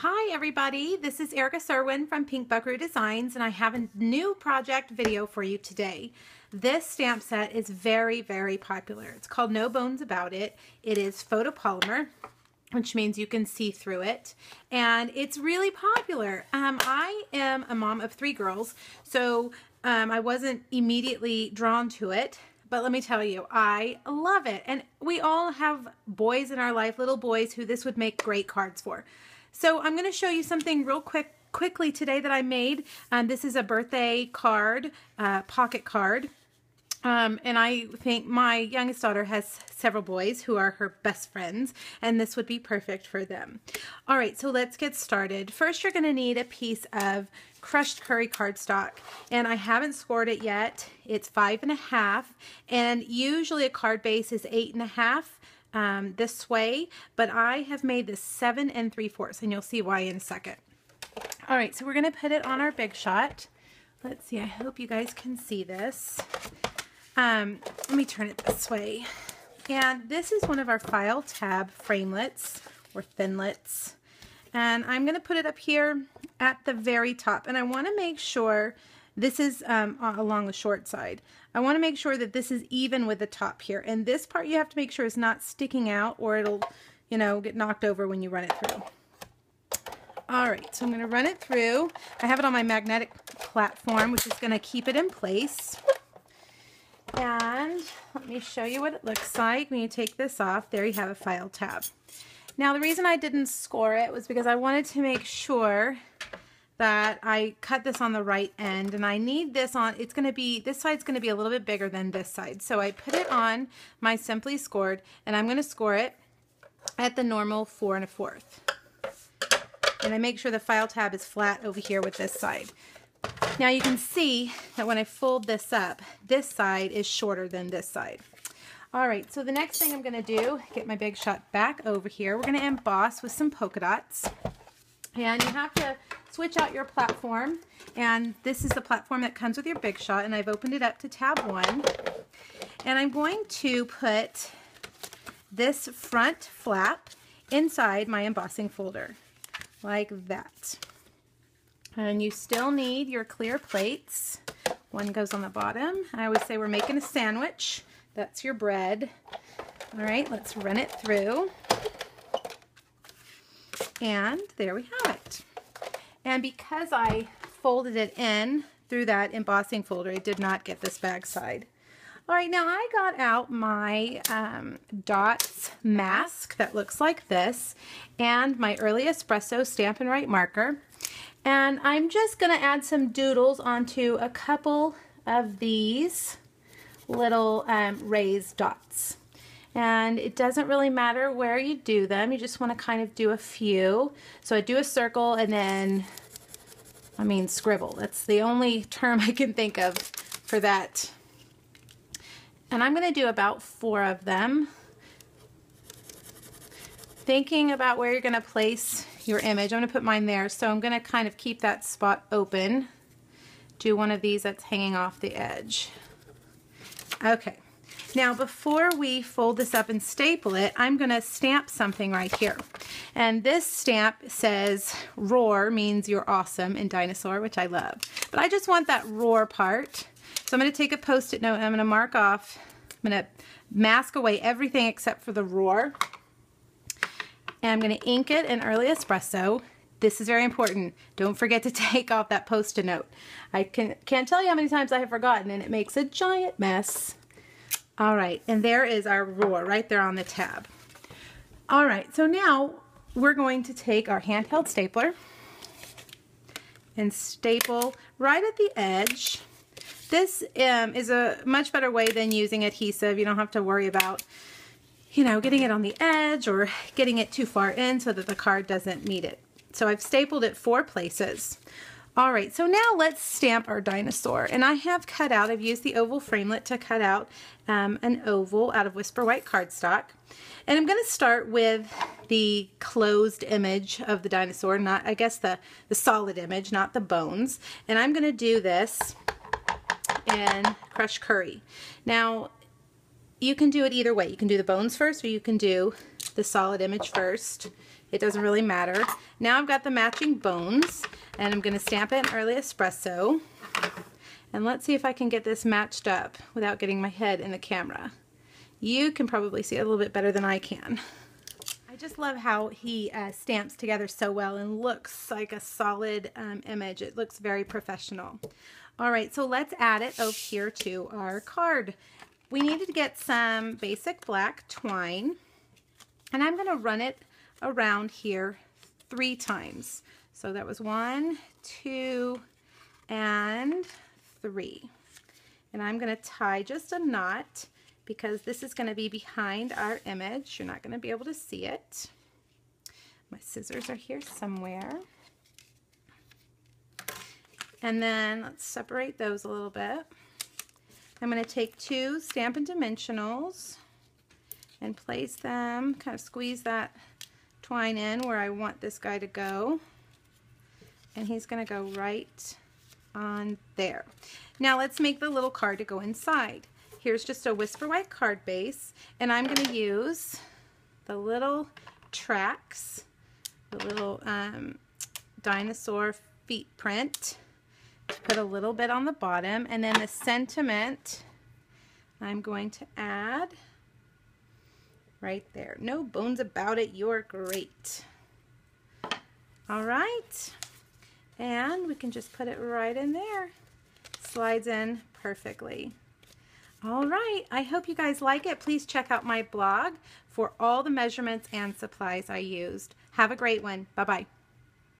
Hi everybody, this is Erica Serwin from Pink Buckaroo Designs, and I have a new project video for you today. This stamp set is very popular. It's called No Bones About It. It is photopolymer, which means you can see through it, and it's really popular. I am a mom of 3 girls, so I wasn't immediately drawn to it. But let me tell you, I love it. And we all have boys in our life, little boys, who this would make great cards for. So I'm going to show you something real quickly today that I made. This is a birthday card, pocket card. And I think my youngest daughter has several boys who are her best friends, and this would be perfect for them. All right, so let's get started. First, you're going to need a piece of crushed curry cardstock, and I haven't scored it yet. It's 5.5, and usually a card base is 8.5 this way, but I have made this 7 3/4, and you'll see why in a second. All right, so we're going to put it on our Big Shot. Let's see, I hope you guys can see this. Let me turn it this way. And this is one of our file tab framelits or thinlits. And I'm going to put it up here at the very top. And I want to make sure this is along the short side. I want to make sure that this is even with the top here. And this part you have to make sure is not sticking out, or it'll, you know, get knocked over when you run it through. All right, so I'm going to run it through. I have it on my magnetic platform, which is going to keep it in place. And let me show you what it looks like when you take this off. There you have a file tab. Now, the reason I didn't score it was because I wanted to make sure that I cut this on the right end, and I need this on, it's going to be, this side's going to be a little bit bigger than this side. So I put it on my Simply Scored, and I'm going to score it at the normal 4 1/4. And I make sure the file tab is flat over here with this side. Now you can see that when I fold this up, this side is shorter than this side. All right, so the next thing I'm going to do, get my Big Shot back over here. We're going to emboss with some polka dots. And you have to switch out your platform. And this is the platform that comes with your Big Shot. And I've opened it up to tab 1. And I'm going to put this front flap inside my embossing folder, like that. And you still need your clear plates. One goes on the bottom. I always say we're making a sandwich. That's your bread. All right, let's run it through. And there we have it. And because I folded it in through that embossing folder, it did not get this back side. All right, now I got out my dots mask that looks like this, and my Early Espresso Stampin' Write marker. And I'm just going to add some doodles onto a couple of these little raised dots. And it doesn't really matter where you do them. You just want to kind of do a few. So I do a circle and then, scribble. That's the only term I can think of for that. And I'm going to do about 4 of them. Thinking about where you're going to place your image. I'm going to put mine there, so I'm going to kind of keep that spot open. Do one of these that's hanging off the edge. Okay, now before we fold this up and staple it, I'm going to stamp something right here. And this stamp says roar, means you're awesome in dinosaur, which I love. But I just want that roar part. So I'm going to take a Post-it note and I'm going to mark off, I'm going to mask away everything except for the roar. And I'm going to ink it in Early Espresso. This is very important. Don't forget to take off that Post-it note. I can't tell you how many times I have forgotten, and it makes a giant mess. All right, and there is our roar right there on the tab. All right, so now we're going to take our handheld stapler and staple right at the edge. This is a much better way than using adhesive. You don't have to worry about, you know, getting it on the edge or getting it too far in so that the card doesn't meet it. So I've stapled it 4 places. All right, so now let's stamp our dinosaur. And I have cut out, I've used the oval framelit to cut out an oval out of Whisper White cardstock. And I'm going to start with the closed image of the dinosaur, not, I guess, the solid image, not the bones. And I'm going to do this in crushed curry. Now, you can do it either way. You can do the bones first, or you can do the solid image first. It doesn't really matter. Now I've got the matching bones, and I'm going to stamp it in Early Espresso. And let's see if I can get this matched up without getting my head in the camera. You can probably see it a little bit better than I can. I just love how he stamps together so well and looks like a solid image. It looks very professional. All right, so let's add it over here to our card. We needed to get some basic black twine, and I'm going to run it around here 3 times. So that was 1, 2, and 3. And I'm going to tie just a knot because this is going to be behind our image. You're not going to be able to see it. My scissors are here somewhere. And then let's separate those a little bit. I'm going to take 2 Stampin' Dimensionals and place them, kind of squeeze that twine in where I want this guy to go. And he's going to go right on there. Now let's make the little card to go inside. Here's just a Whisper White card base, and I'm going to use the little tracks, the little dinosaur feet print, to put a little bit on the bottom, and then the sentiment I'm going to add right there. No bones about it, you're great. All right, and we can just put it right in there. Slides in perfectly. All right, I hope you guys like it. Please check out my blog for all the measurements and supplies I used. Have a great one. Bye-bye.